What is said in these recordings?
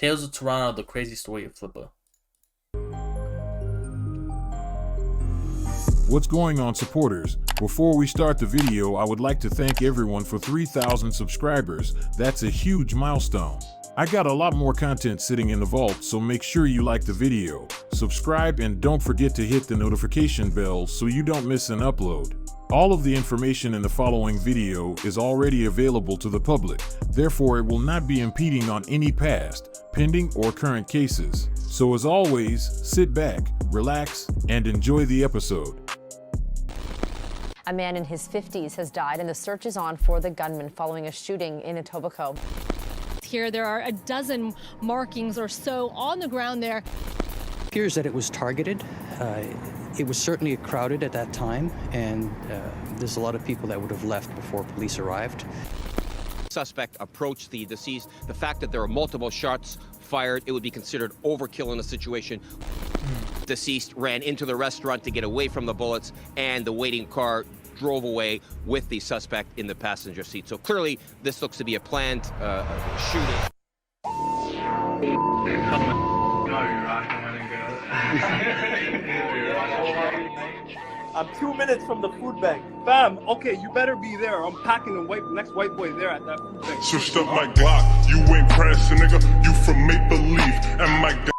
Tales of Toronto, the crazy story of Flippa. What's going on, supporters? Before we start the video, I would like to thank everyone for 3,000 subscribers. That's a huge milestone. I got a lot more content sitting in the vault, so make sure you like the video, subscribe, and don't forget to hit the notification bell so you don't miss an upload. All of the information in the following video is already available to the public, therefore it will not be impeding on any past, pending, or current cases. So as always, sit back, relax, and enjoy the episode. A man in his 50s has died, and the search is on for the gunman following a shooting in Etobicoke. Here, there are a dozen markings or so on the ground there. It appears that it was targeted. It was certainly crowded at that time, and there's a lot of people that would have left before police arrived. Suspect approached the deceased. The fact that there were multiple shots fired, it would be considered overkill in a situation. Deceased ran into the restaurant to get away from the bullets, and the waiting car drove away with the suspect in the passenger seat. So clearly, this looks to be a planned shooting. I'm 2 minutes from the food bank. Fam, okay, you better be there. I'm packing the next white boy there at that food bank. Switched up my Glock, you ain't crashing, nigga. You from Maple Leaf, and my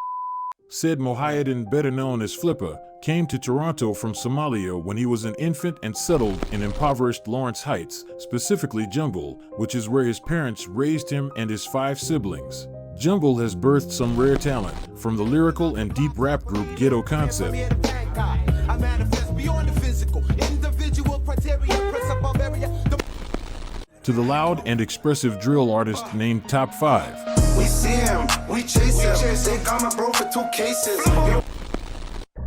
Said Mohiuddin, better known as Flippa, came to Toronto from Somalia when he was an infant and settled in impoverished Lawrence Heights, specifically Jungle, which is where his parents raised him and his 5 siblings. Jungle has birthed some rare talent, from the lyrical and deep rap group Ghetto Concept to the loud and expressive drill artist named Top 5. We see him, we chase him. They got my bro for 2 cases.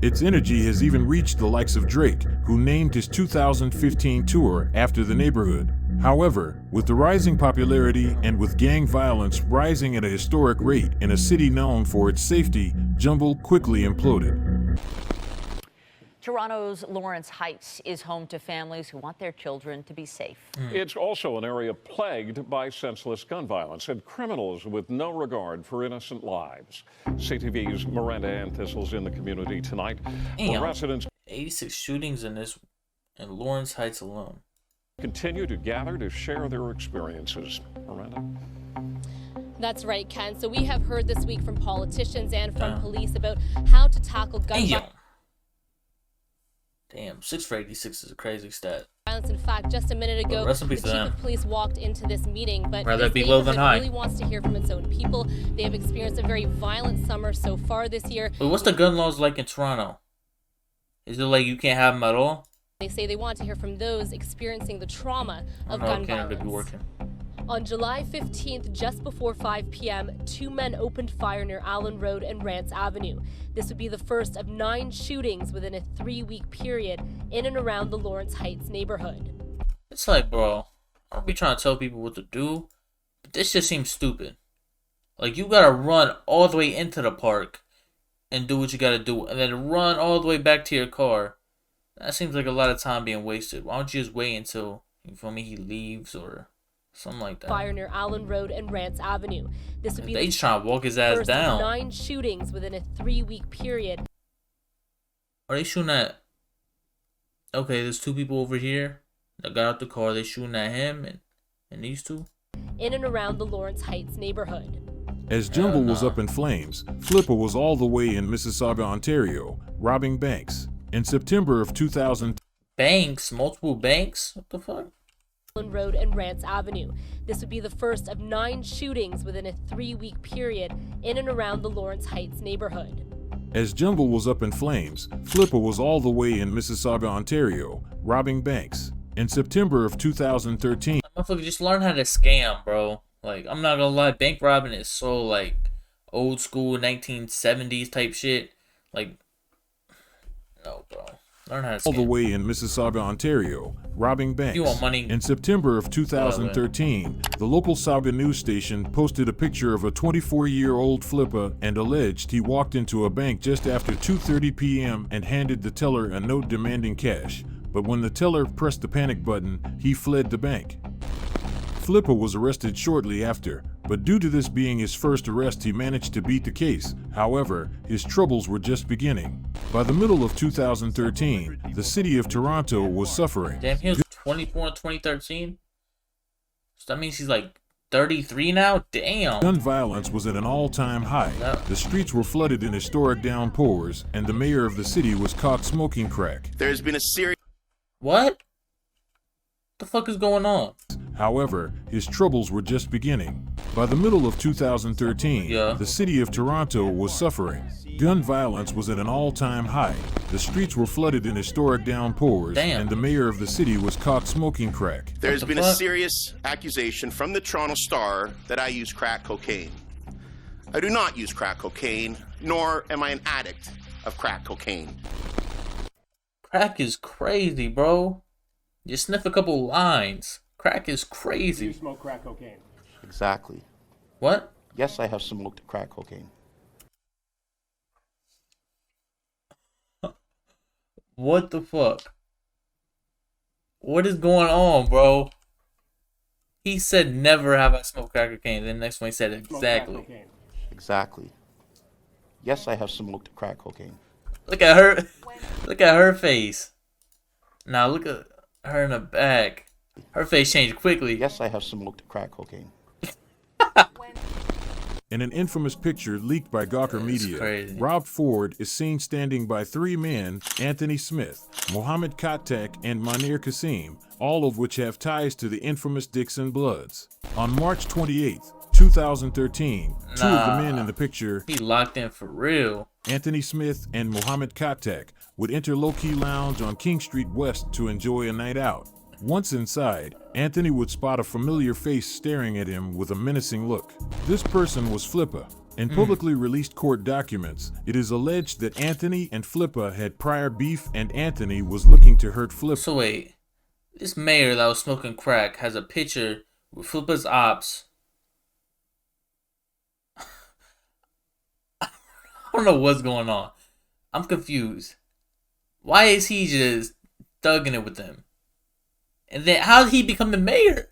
Its energy has even reached the likes of Drake, who named his 2015 tour after the neighborhood. However, with the rising popularity and with gang violence rising at a historic rate in a city known for its safety, Jungle quickly imploded. Toronto's Lawrence Heights is home to families who want their children to be safe. It's also an area plagued by senseless gun violence and criminals with no regard for innocent lives. CTV's Miranda Anthistle's in the community tonight. Residents 86 shootings in Lawrence Heights alone. Continue to gather to share their experiences. Miranda? That's right, Ken. So we have heard this week from politicians and from police about how to tackle gun violence. Damn, 6 for 86 is a crazy stat. In fact, just a minute ago, the chief of police walked into this meeting, but rather be low than high. Really wants to hear from its own people. They have experienced a very violent summer so far this year. But what's the gun laws like in Toronto? Is it like you can't have them at all? They say they want to hear from those experiencing the trauma of gun violence. On July 15th, just before 5 p.m., 2 men opened fire near Allen Road and Rance Avenue. This would be the first of 9 shootings within a 3-week period in and around the Lawrence Heights neighborhood. It's like, bro, I don't be trying to tell people what to do, but this just seems stupid. Like, you gotta run all the way into the park and do what you gotta do, and then run all the way back to your car. That seems like a lot of time being wasted. Why don't you just wait until, you feel me, he leaves or something like that. Fire near Allen Road and Rance Avenue. This would be they trying to walk his ass down. 9 shootings within a 3-week period. Are they shooting at? Okay, there's 2 people over here that got out the car. They shooting at him and these 2 in and around the Lawrence Heights neighborhood. As Jungle was up in flames, Flippa was all the way in Mississauga, Ontario, robbing banks. In September of 2000. Banks? Multiple banks? What the fuck? Road and Rance Avenue. This would be the first of 9 shootings within a 3-week period in and around the Lawrence Heights neighborhood. As Jungle was up in flames, Flippa was all the way in Mississauga, Ontario, robbing banks. In September of 2013. Motherfucker, just learn how to scam, bro. Like, I'm not gonna lie, bank robbing is so, like, old school 1970s type shit. Like, no, bro. Learn how to scam. All the way in Mississauga, Ontario, robbing banks. You want money? In September of 2013, the local Sauga news station posted a picture of a 24-year-old Flippa and alleged he walked into a bank just after 2:30 p.m. and handed the teller a note demanding cash. But when the teller pressed the panic button, he fled the bank. Flippa was arrested shortly after, but due to this being his first arrest, he managed to beat the case. However, his troubles were just beginning. By the middle of 2013, the city of Toronto was suffering. Damn, he was 24 in 2013? So that means he's like 33 now? Damn. Gun violence was at an all-time high. The streets were flooded in historic downpours, and the mayor of the city was caught smoking crack. There's been a series... What the fuck is going on? However, his troubles were just beginning. By the middle of 2013, the city of Toronto was suffering. Gun violence was at an all-time high. The streets were flooded in historic downpours, and the mayor of the city was caught smoking crack. There's been a serious accusation from the Toronto Star that I use crack cocaine. I do not use crack cocaine, nor am I an addict of crack cocaine. Crack is crazy, bro. You sniff a couple lines. Crack is crazy. You smoke crack cocaine. Exactly. What? Yes, I have smoked crack cocaine. What the fuck? What is going on, bro? He said never have I smoked crack cocaine. Then the next one he said exactly. Exactly. Yes, I have smoked crack cocaine. Look at her. Look at her face. Now look at her in the back. Her face changed quickly. Yes, I have smoked crack cocaine. In an infamous picture leaked by Gawker Media, Rob Ford is seen standing by three men, Anthony Smith, Mohammed Khattak, and Manir Kasim, all of which have ties to the infamous Dixon Bloods. On March 28, 2013, two of the men in the picture, he locked in for real, Anthony Smith and Mohammed Khattak, would enter Low Key Lounge on King Street West to enjoy a night out. Once inside, Anthony would spot a familiar face staring at him with a menacing look. This person was Flippa. In publicly released court documents, it is alleged that Anthony and Flippa had prior beef and Anthony was looking to hurt Flippa. So wait, this mayor that was smoking crack has a picture with Flippa's ops. I don't know what's going on. I'm confused. Why is he just thugging it with them? And then how did he become the mayor?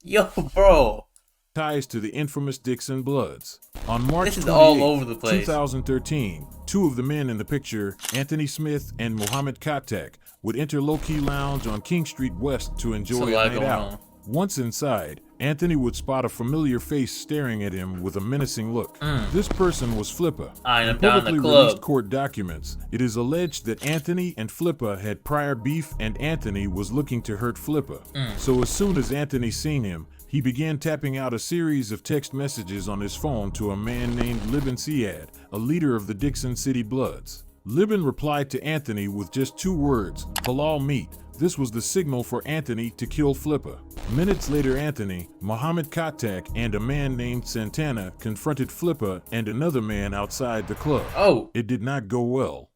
Yo, bro. Ties to the infamous Dixon Bloods. On March 28, all over the place. 2013, two of the men in the picture, Anthony Smith and Mohammed Khattak, would enter Low Key Lounge on King Street West to enjoy a night out. Once inside, Anthony would spot a familiar face staring at him with a menacing look. This person was Flippa. In publicly released court documents, it is alleged that Anthony and Flippa had prior beef and Anthony was looking to hurt Flippa. So as soon as Anthony seen him, he began tapping out a series of text messages on his phone to a man named Libin Siad, a leader of the Dixon City Bloods. Libin replied to Anthony with just two words, halal meat. This was the signal for Anthony to kill Flippa. Minutes later, Anthony, Mohammed Khattak, and a man named Santana confronted Flippa and another man outside the club. It did not go well.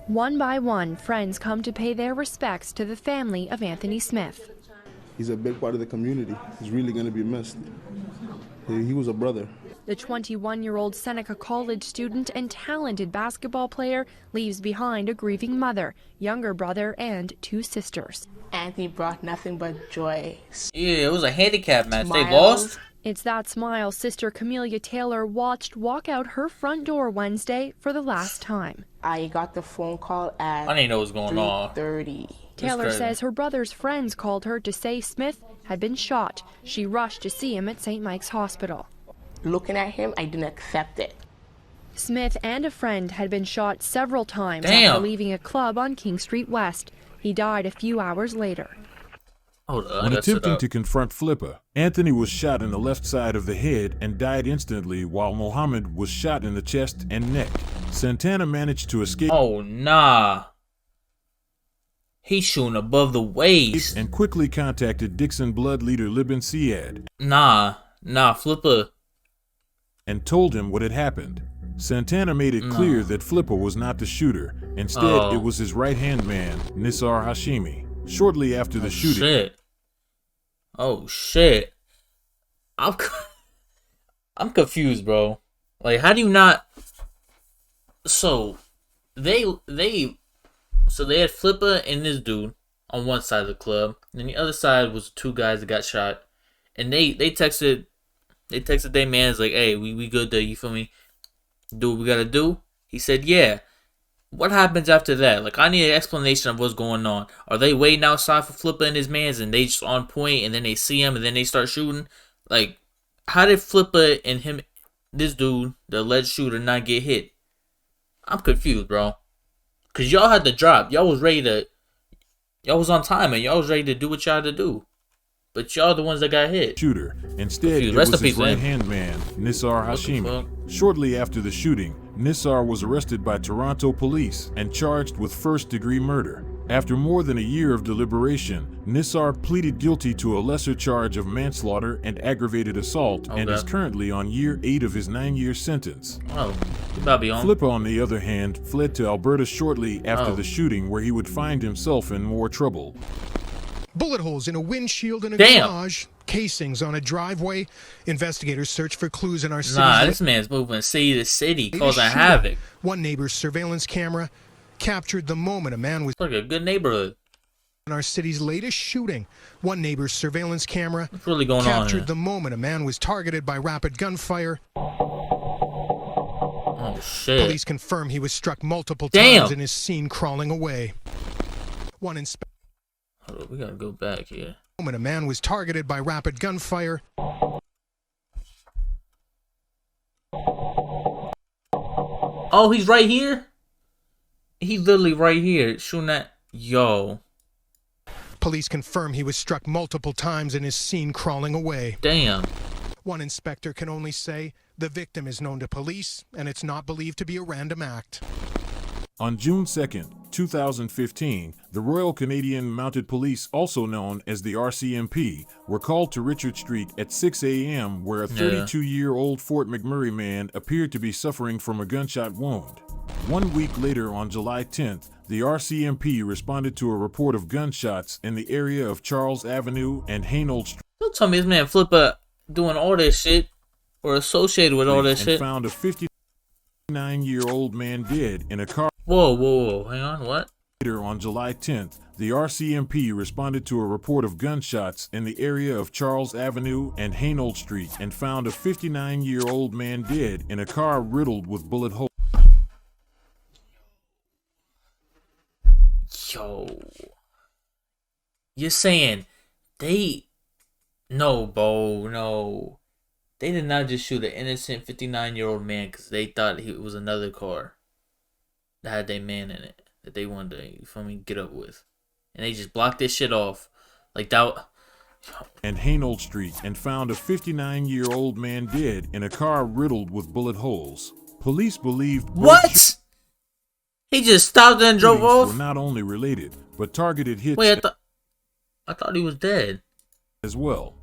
One by one, friends come to pay their respects to the family of Anthony Smith. He's a big part of the community. He's really going to be missed. He was a brother. The 21-year-old Seneca College student and talented basketball player leaves behind a grieving mother, younger brother, and two sisters. Anthony brought nothing but joy. Yeah, it was a handicap match. They lost? It's that smile sister Camelia Taylor watched walk out her front door Wednesday for the last time. I got the phone call at I didn't know what was going on. 3:30. Taylor says her brother's friends called her to say Smith had been shot. She rushed to see him at St. Mike's Hospital. Looking at him, I didn't accept it. Smith and a friend had been shot several times after leaving a club on King Street West. He died a few hours later. When attempting to confront Flippa, Anthony was shot in the left side of the head and died instantly, while Mohammed was shot in the chest and neck. Santana managed to escape. Oh, nah. He's shooting above the waist. And quickly contacted Dixon Blood leader Libin Siad. Nah, Flippa. And told him what had happened. Santana made it clear that Flippa was not the shooter. Instead, it was his right-hand man, Nisar Hashimi. Shortly after the shooting. Oh shit. I'm confused, bro. Like, how do you not? So they had Flippa and this dude on one side of the club. And then the other side was 2 guys that got shot. And they texted their mans like, hey, we good there, you feel me? Do what we gotta do? He said, yeah. What happens after that? Like, I need an explanation of what's going on. Are they waiting outside for Flippa and his mans and they just on point and then they see him and then they start shooting? Like, how did Flippa and him, this dude, the alleged shooter, not get hit? I'm confused, bro. Cause y'all had to drop. Y'all was ready to, y'all was on time and y'all was ready to do what y'all had to do. But y'all the ones that got hit. Shooter. Instead, it was his right-hand man, Nisar Hashimi. Shortly after the shooting, Nisar was arrested by Toronto police and charged with first-degree murder. After more than a year of deliberation, Nisar pleaded guilty to a lesser charge of manslaughter and aggravated assault and is currently on year 8 of his 9-year sentence. Oh, he about to be on. Flippa, on the other hand, fled to Alberta shortly after the shooting, where he would find himself in more trouble. Bullet holes in a windshield in a garage, casings on a driveway. Investigators search for clues in our city. Nah, this man's moving city to city, causing havoc. One neighbor's surveillance camera captured the moment a man was... Like a good neighborhood. In our city's latest shooting, one neighbor's surveillance camera What's really going on captured here? the moment a man was targeted by rapid gunfire. Oh, shit. Police confirm he was struck multiple times and is seen crawling away. One inspector... Hold on, we gotta go back here. When a man was targeted by rapid gunfire. Oh, he's right here? He's literally right here, shooting at... Yo. Police confirm he was struck multiple times and is seen crawling away. Damn. One inspector can only say the victim is known to police and it's not believed to be a random act. On June 2nd, 2015, the Royal Canadian Mounted Police, also known as the RCMP, were called to Richard Street at 6 a.m. where a 32-year-old Fort McMurray man appeared to be suffering from a gunshot wound. 1 week later, on July 10th, the RCMP responded to a report of gunshots in the area of Charles Avenue and Hainault Street. Don't tell me this man Flippa doing all this shit or associated with all this shit. And found a 59-year-old man dead in a car. Whoa, hang on, what? Later on July 10th, the RCMP responded to a report of gunshots in the area of Charles Avenue and Hainault Street and found a 59-year-old man dead in a car riddled with bullet holes. Yo. You're saying no, Bo, no. They did not just shoot an innocent 59-year-old man because they thought it was another car that had their man in it that they wanted to, you feel me, get up with. And they just blocked this shit off. Like that. And Hainault Street and found a 59-year-old man dead in a car riddled with bullet holes. Police believed what? He just stopped and drove off? Were not only related, but targeted hits. Wait, I thought he was dead as well.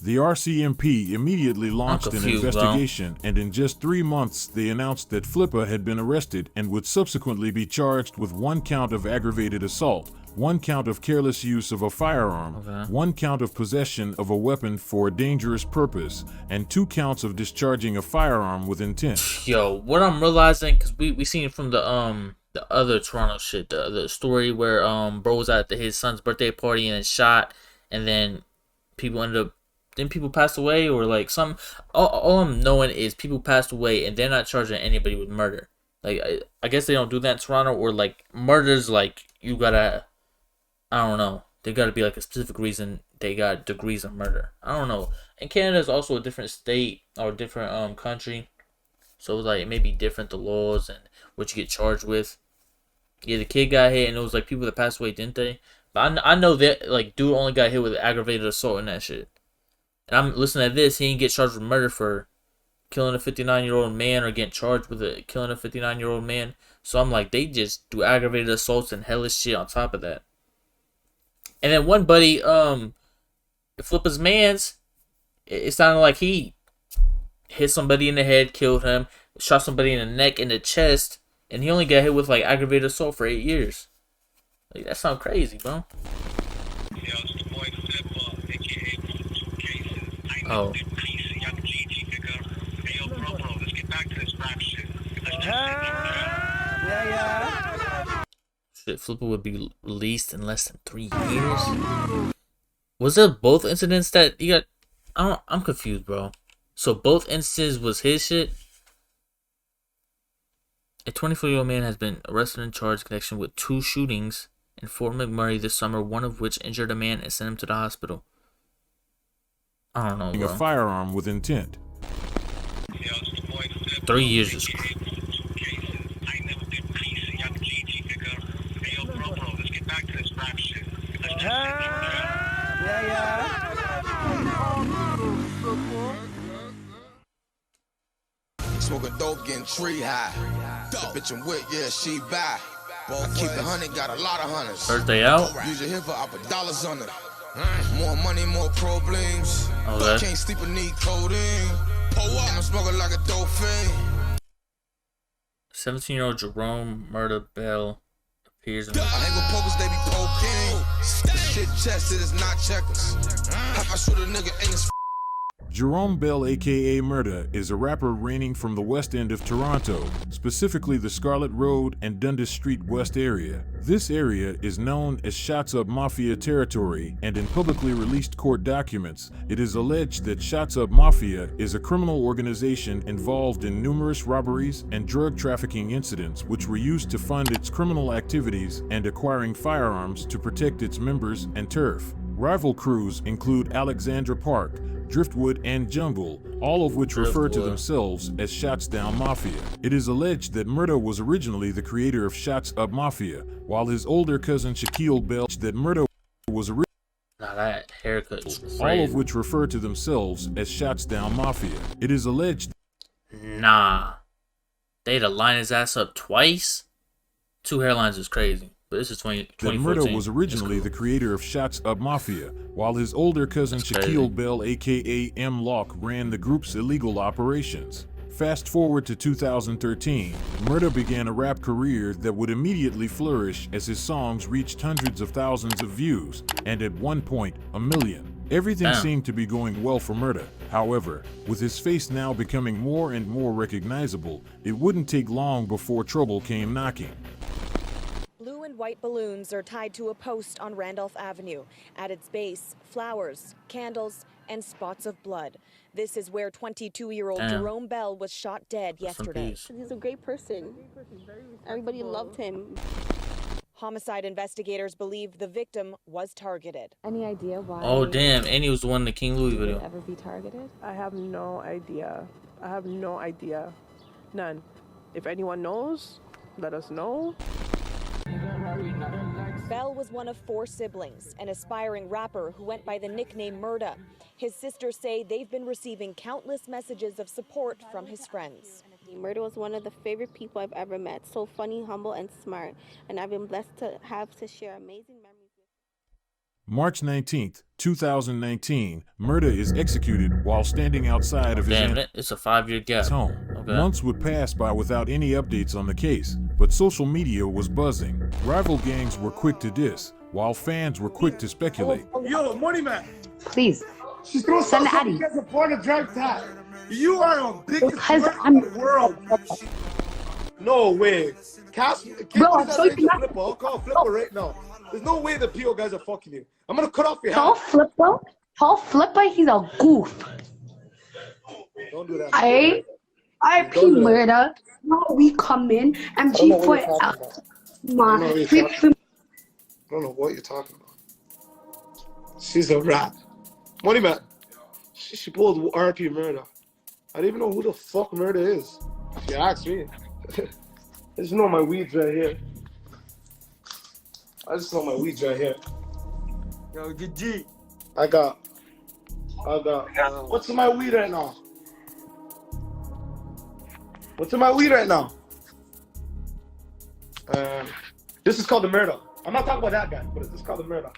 The RCMP immediately launched an investigation, and in just 3 months, they announced that Flippa had been arrested and would subsequently be charged with 1 count of aggravated assault, 1 count of careless use of a firearm, 1 count of possession of a weapon for a dangerous purpose, and 2 counts of discharging a firearm with intent. Yo, what I'm realizing, because we seen it from the other Toronto shit, the story where bro was at his son's birthday party and shot, and then people ended up. Then people passed away, or like some. All I'm knowing is people passed away, and they're not charging anybody with murder. Like I guess they don't do that in Toronto, or like murders. Like you gotta, I don't know. They gotta be like a specific reason they got degrees of murder. I don't know. And Canada is also a different state or different country, so it's like it may be different the laws and what you get charged with. Yeah, the kid got hit, and it was like people that passed away, didn't they? But I know that like dude only got hit with aggravated assault and that shit. And I'm listening to this, he didn't get charged with murder for killing a 59-year-old man or getting charged with killing a 59-year-old man. So I'm like, they just do aggravated assaults and hellish shit on top of that. And then one buddy, Flippa's mans, it sounded like he hit somebody in the head, killed him, shot somebody in the neck, in the chest, and he only got hit with like aggravated assault for 8 years. Like, that sounds crazy, bro. Oh. shit, Flippa would be released in less than 3 years. Was it both incidents that you got? I'm confused, bro. So both instances was his shit? A 24-year-old man has been arrested and charged in connection with 2 shootings in Fort McMurray this summer, one of which injured a man and sent him to the hospital. I don't know, bro. A firearm with intent. 3 years is crazy. Smoking dope, getting tree high. The bitch I'm with, yeah, she buy. I keep the 100, got a lot of hunters. Birthday out. Use your hip I put dollars on it. More money, more problems. Okay. Can't sleep and need codeine. I'm smoking like a dope fiend. 17-year-old Jerome Murder Bell appears in I hang with pokers, they be poking. The shit chested is not checkers. If I shoot a nigga, ain't his Jerome Bell, aka Murda, is a rapper reigning from the west end of Toronto, specifically the Scarlett Road and Dundas Street West area. This area is known as Shots Up Mafia territory, and in publicly released court documents, it is alleged that Shots Up Mafia is a criminal organization involved in numerous robberies and drug trafficking incidents which were used to fund its criminal activities and acquiring firearms to protect its members and turf. Rival crews include Alexandra Park, Driftwood, and Jungle, all of which refer to themselves as Shots Down Mafia. It is alleged that Murda was originally the creator of Shots Up Mafia, while his older cousin Shaquille Bell that Murda was originally. Now that haircut is crazy. All of which refer to themselves as Shots Down Mafia. It is alleged. Nah. They'd have lined his ass up twice? 2 hairlines is crazy. But this is 2014. That Murda was originally the creator of Shots Up Mafia, while his older cousin Shaquille Bell, aka M. Locke, ran the group's illegal operations. Fast forward to 2013, Murda began a rap career that would immediately flourish as his songs reached hundreds of thousands of views, and at one point, 1 million. Everything seemed to be going well for Murda. However, with his face now becoming more and more recognizable, it wouldn't take long before trouble came knocking. Blue and white balloons are tied to a post on Randolph Avenue. At its base, flowers, candles, and spots of blood. This is where 22-year-old Jerome Bell was shot dead yesterday. He's a great person. Everybody loved him. Homicide investigators believe the victim was targeted. Any idea why? Oh damn, and he was the one in the King Louis video. Ever be targeted? I have no idea. I have no idea. None. If anyone knows, let us know. Bell was one of 4 siblings, an aspiring rapper who went by the nickname Murda. His sisters say they've been receiving countless messages of support from his friends. Murda was one of the favorite people I've ever met. So funny, humble, and smart. And I've been blessed to have to share amazing memories with him. March 19th, 2019, Murda is executed while standing outside of his it's a 5-year gap. Home. Okay. Months would pass by without any updates on the case, but social media was buzzing. Rival gangs were quick to diss, while fans were quick to speculate. Yo, Money Man. Please. She's throwing Send something Addy. against the point of drag tag. You are a biggest Because threat I'm in the world. No way. Bro, I'm so Flippa. I'll call Flippa right now. There's no way the PO guys are fucking you. I'm gonna cut off your Tall hand. Flippa, he's a goof. Don't do that. I P Murda. Now we come in and G for out. Man, I don't know what you're talking about. She's a rat. Money Man. She pulled RP Murda. I don't even know who the fuck Murda is. If you ask me. I just know my weeds right here. Yo, GG. I got. What's in my weed right now? This is called the murder. I'm not talking about that guy, but this is called the murder.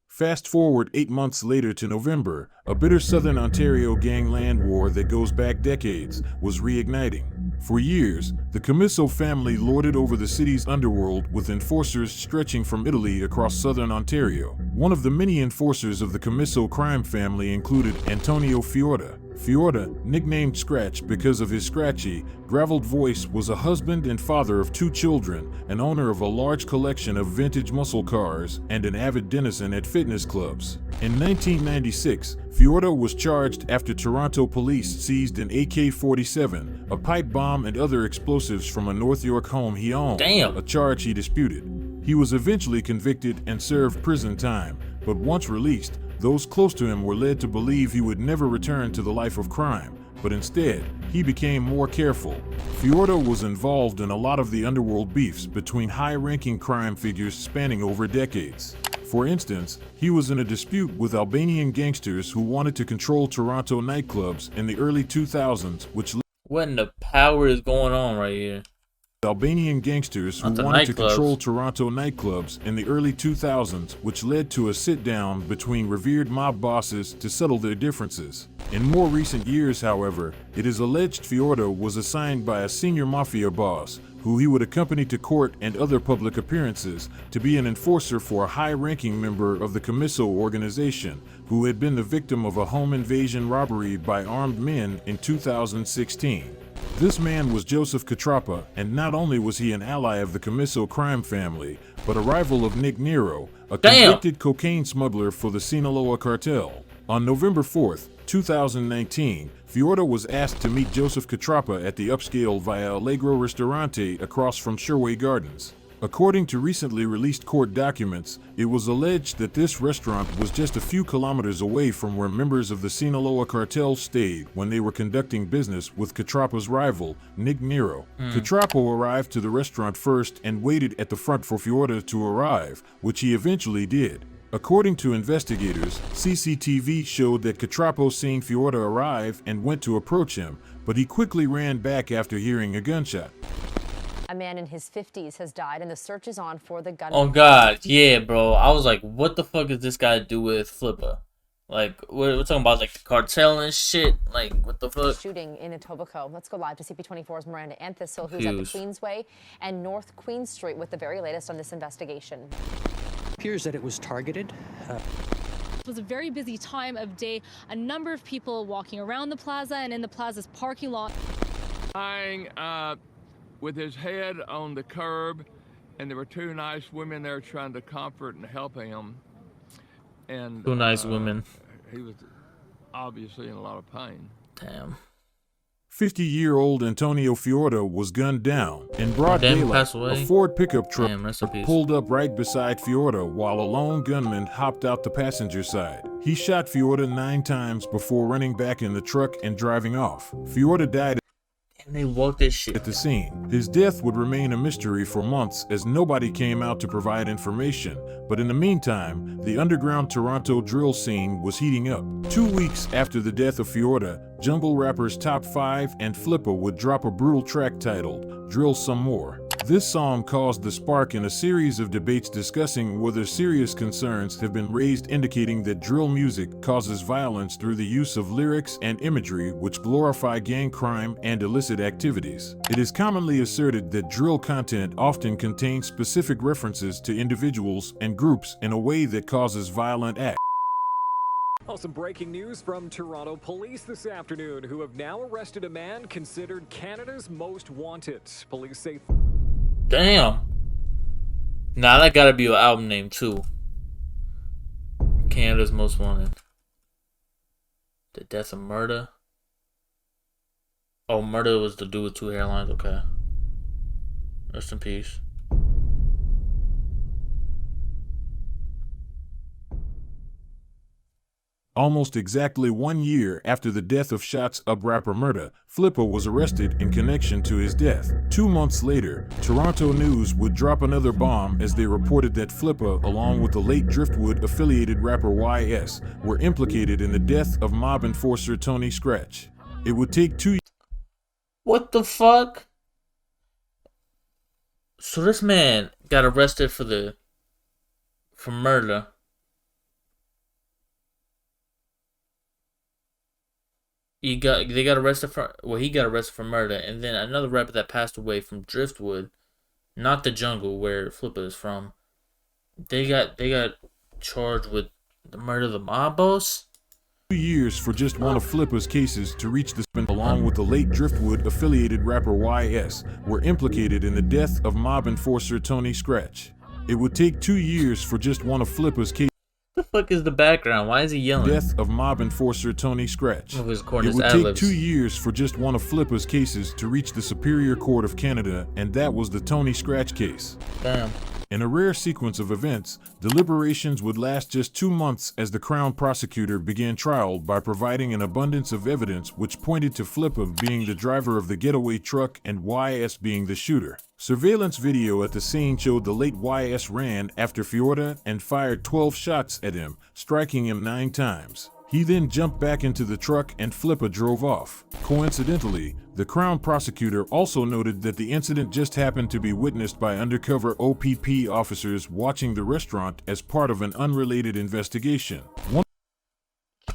Fast forward 8 months later to November, a bitter Southern Ontario gangland war that goes back decades was reigniting. For years, the Camisso family lorded over the city's underworld with enforcers stretching from Italy across southern Ontario. One of the many enforcers of the Camisso crime family included Antonio Fiorda. Fiorda, nicknamed Scratch because of his scratchy, graveled voice, was a husband and father of 2 children, an owner of a large collection of vintage muscle cars, and an avid denizen at fitness clubs. In 1996, Fiorda was charged after Toronto police seized an AK-47, a pipe bomb, and other explosives from a North York home he owned, a charge he disputed. He was eventually convicted and served prison time, but once released, those close to him were led to believe he would never return to the life of crime, but instead, he became more careful. Fiorda was involved in a lot of the underworld beefs between high-ranking crime figures spanning over decades. For instance, he was in a dispute with Albanian gangsters who wanted to control Toronto nightclubs in the early 2000s, which what in the power is going on right here? Albanian gangsters who wanted to control Toronto nightclubs in the early 2000s, which led to a sit-down between revered mob bosses to settle their differences. In more recent years, however, it is alleged Fiorda was assigned by a senior mafia boss, who he would accompany to court and other public appearances, to be an enforcer for a high-ranking member of the Commisso organization, who had been the victim of a home invasion robbery by armed men in 2016. This man was Joseph Catrapa, and not only was he an ally of the Commisso crime family, but a rival of Nick Nero, a convicted cocaine smuggler for the Sinaloa cartel. On November 4th, 2019, Fiorda was asked to meet Joseph Catrapa at the upscale Via Allegro Ristorante across from Sherway Gardens. According to recently released court documents, it was alleged that this restaurant was just a few kilometers away from where members of the Sinaloa cartel stayed when they were conducting business with Catrapa's rival, Nick Nero. Catrapa arrived to the restaurant first and waited at the front for Fiorda to arrive, which he eventually did. According to investigators, CCTV showed that Catrapa seen Fiorda arrive and went to approach him, but he quickly ran back after hearing a gunshot. A man in his 50s has died, and the search is on for the gunman. Oh God, yeah, bro. I was like, what the fuck does this guy do with Flippa? Like, we're talking about like the cartel and shit. Like, what the fuck? Shooting in Etobicoke. Let's go live to CP24's Miranda Anthistle, who's at the Queensway and North Queen Street with the very latest on this investigation. It appears that it was targeted. It was a very busy time of day. A number of people walking around the plaza and in the plaza's parking lot. Lying with his head on the curb, and there were 2 nice women there trying to comfort and help him. And 2 nice women. He was obviously in a lot of pain. Damn. 50-year-old Antonio Fiorda was gunned down in broad daylight. A Ford pickup truck pulled up right beside Fiorda while a lone gunman hopped out the passenger side. He shot Fiorda 9 times before running back in the truck and driving off. Fiorda died and they walked this shit at the scene. His death would remain a mystery for months as nobody came out to provide information, but in the meantime, the underground Toronto drill scene was heating up. 2 weeks after the death of Fiorda, jungle rappers Top 5 and Flippa would drop a brutal track titled Drill Some More. This song caused the spark in a series of debates discussing whether serious concerns have been raised indicating that drill music causes violence through the use of lyrics and imagery which glorify gang crime and illicit activities. It is commonly asserted that drill content often contains specific references to individuals and groups in a way that causes violent acts. Well, some breaking news from Toronto police this afternoon, who have now arrested a man considered Canada's most wanted. Police say... Damn. Now that gotta be an album name too. Canada's Most Wanted. The Death of Murder. Oh, Murder was the dude with 2 hairlines. Okay. Rest in peace. Almost exactly 1 year after the death of Shots Up rapper Murda, Flippa was arrested in connection to his death. 2 months later, Toronto News would drop another bomb as they reported that Flippa, along with the late Driftwood-affiliated rapper YS, were implicated in the death of mob enforcer Tony Scratch. It would take 2 years. What the fuck? So this man got arrested for murder. He got arrested for he got arrested for murder, and then another rapper that passed away from Driftwood, not the jungle where Flippa is from. They got charged with the murder of the mob boss. 2 years for just one of Flippa's cases to reach the spin, along with the late Driftwood-affiliated rapper YS, were implicated in the death of mob enforcer Tony Scratch. It would take 2 years for just one of Flippa's cases. What the fuck is the background? Why is he yelling? Death of mob enforcer Tony Scratch. It would take 2 years for just one of Flippa's cases to reach the Superior Court of Canada, and that was the Tony Scratch case. Damn. In a rare sequence of events, deliberations would last just 2 months as the Crown prosecutor began trial by providing an abundance of evidence which pointed to Flippa being the driver of the getaway truck and YS being the shooter. Surveillance video at the scene showed the late YS ran after Fiorda and fired 12 shots at him, striking him 9 times. He then jumped back into the truck and Flippa drove off. Coincidentally, the Crown prosecutor also noted that the incident just happened to be witnessed by undercover OPP officers watching the restaurant as part of an unrelated investigation.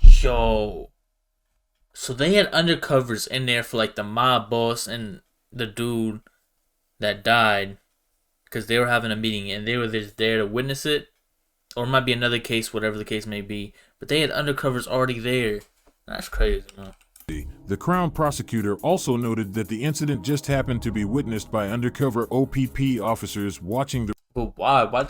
Yo. So they had undercovers in there for like the mob boss and the dude that died because they were having a meeting and they were just there to witness it. Or it might be another case, whatever the case may be. But they had undercovers already there. That's crazy, man. The Crown prosecutor also noted that the incident just happened to be witnessed by undercover OPP officers watching the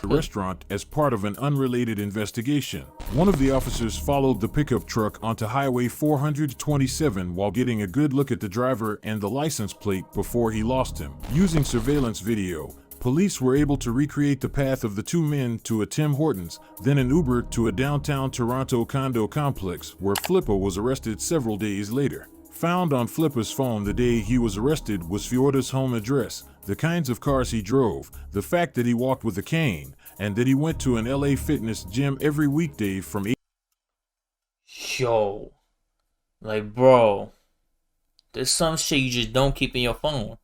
restaurant as part of an unrelated investigation. One of the officers followed the pickup truck onto Highway 427 while getting a good look at the driver and the license plate before he lost him. Using surveillance video, police were able to recreate the path of the 2 men to a Tim Hortons, then an Uber to a downtown Toronto condo complex where Flippa was arrested several days later. Found on Flippa's phone the day he was arrested was Fiorda's home address, the kinds of cars he drove, the fact that he walked with a cane, and that he went to an LA Fitness gym every weekday from 8. Yo. Like, bro. There's some shit you just don't keep in your phone.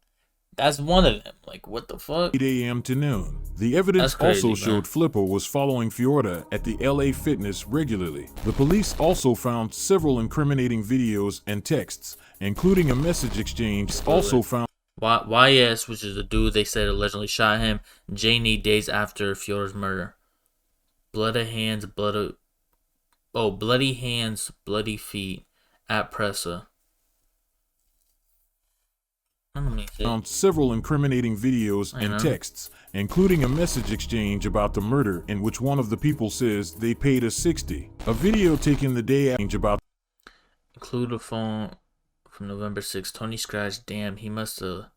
That's one of them. Like, what the fuck? 8 a.m. to noon. The evidence crazy, also showed Flippa was following Fiorda at the LA Fitness regularly. The police also found several incriminating videos and texts, including a message exchange. Also found YS, which is the dude they said allegedly shot him, Janie days after Fiorda's murder. Bloody hands, bloody feet at Pressa. Found several incriminating videos and texts, including a message exchange about the murder in which one of the people says they paid a $60. A video taken the day after about include a phone from November 6th. Tony Scratch, damn, he must have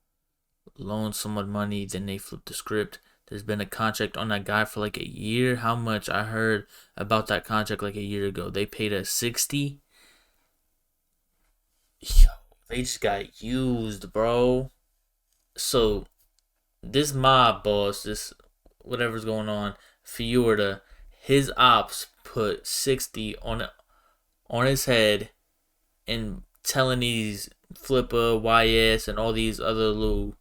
loaned someone money, then they flipped the script. There's been a contract on that guy for like a year. How much? I heard about that contract like a year ago. They paid a $60. Yo. They just got used, bro. So, this mob boss, this whatever's going on, Fiorda, his ops put 60 on his head and telling these Flippa, YS, and all these other little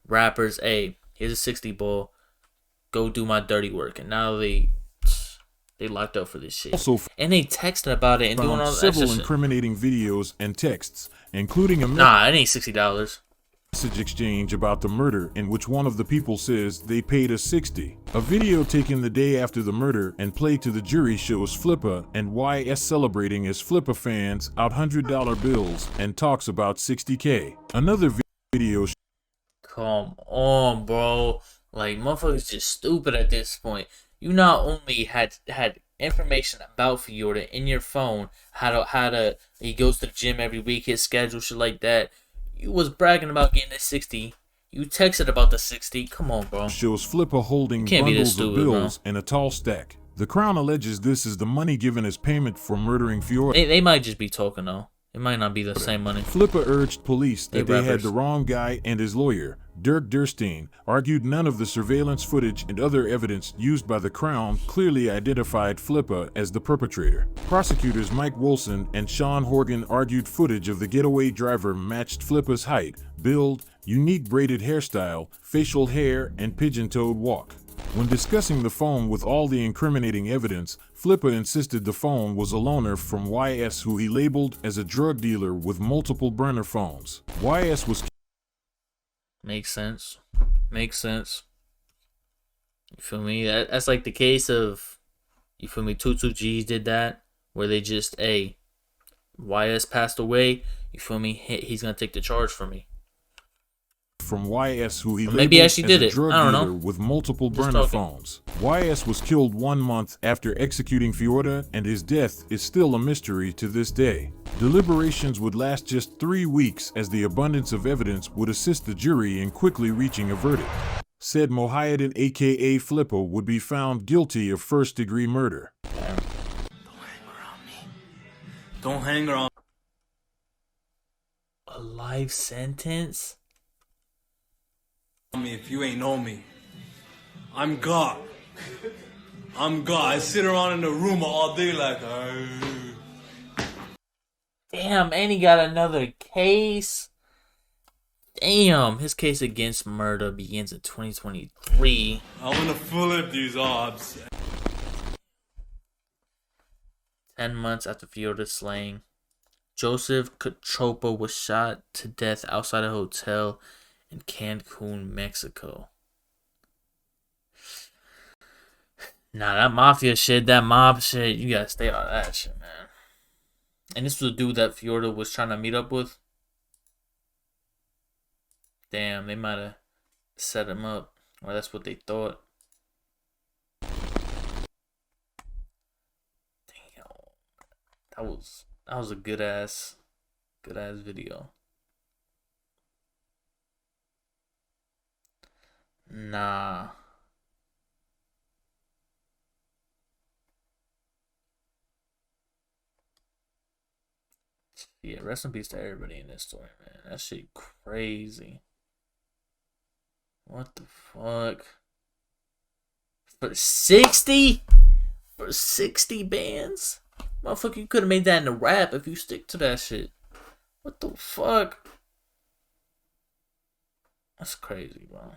rappers, hey, here's a 60 ball, go do my dirty work. And now they locked up for this shit. And they texting about it and doing all that several incriminating videos and texts, including a it ain't $60. Message exchange about the murder in which one of the people says they paid a $60. A video taken the day after the murder and played to the jury shows Flippa and YS celebrating as Flippa fans out $100 bills and talks about $60K. Another video. Come on, bro. Like, motherfuckers just stupid at this point. You not only had information about Fiorda in your phone, how to he goes to the gym every week, his schedule, shit like that. You was bragging about getting the 60. You texted about the 60. Come on, bro. Shows Flippa holding bundles of bills in a tall stack. The Crown alleges this is the money given as payment for murdering Fiorda. They might just be talking though. It might not be the same money. Flippa urged police that they had the wrong guy, and his lawyer, Dirk Durstein, argued none of the surveillance footage and other evidence used by the Crown clearly identified Flippa as the perpetrator. Prosecutors Mike Wilson and Sean Horgan argued footage of the getaway driver matched Flippa's height, build, unique braided hairstyle, facial hair, and pigeon-toed walk. When discussing the phone with all the incriminating evidence, Flippa insisted the phone was a loaner from YS, who he labeled as a drug dealer with multiple burner phones. YS was... Makes sense. Makes sense. You feel me? That's like the case of, you feel me, 22Gs did that, where they just, hey, YS passed away. You feel me? He's gonna take the charge for me. From YS, who he maybe labeled actually as did a it. drug I don't dealer know. with multiple Just burner talking. phones. YS was killed 1 month after executing Fiorda, and his death is still a mystery to this day. Deliberations would last just 3 weeks, as the abundance of evidence would assist the jury in quickly reaching a verdict. Said Mohiuddin, aka Flippa, would be found guilty of first-degree murder. Don't hang around. A life sentence? Me if you ain't know me. I'm God. I'm God. I sit around in the room all day like, Damn, and he got another case. Damn, his case against murder begins in 2023. I want to flip these odds. 10 months after Fiorda's slaying, Joseph Catropa was shot to death outside a hotel in Cancun, Mexico. Nah, that mafia shit, that mob shit, you gotta stay out of that shit, man. And this was a dude that Fiorda was trying to meet up with. Damn, they might have set him up. Or that's what they thought. Damn. That was a good ass video. Nah. Yeah, rest in peace to everybody in this story, man. That shit crazy. What the fuck? For 60? For 60 bands? Motherfucker, you could have made that in a rap if you stick to that shit. What the fuck? That's crazy, bro.